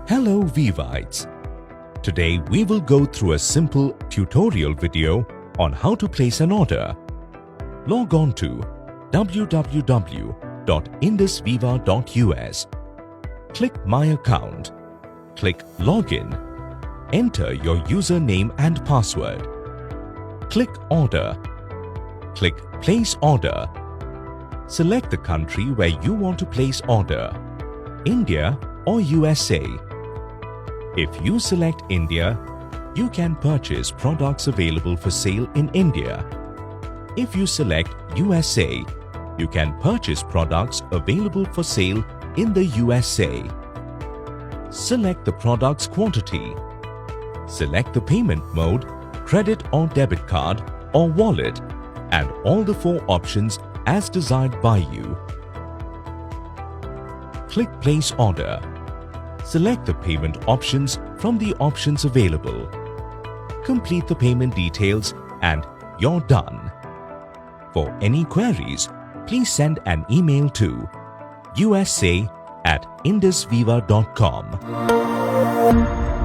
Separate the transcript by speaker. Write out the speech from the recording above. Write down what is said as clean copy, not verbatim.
Speaker 1: Hello Vivites! Today we will go through a simple tutorial video on how to place an order. Log on to www.indusviva.us. Click My Account. Click Login. Enter your username and password. Click Order. Click Place Order. Select the country where you want to place order, India or USA. If you select India, you can purchase products available for sale in India. If you select USA, you can purchase products available for sale in the USA. Select the product's quantity. Select the payment mode, credit or debit card or wallet, and all the 4 options as desired by you. Click Place Order. Select the payment options from the options available. Complete the payment details and you're done. For any queries, please send an email to usa@indusviva.com.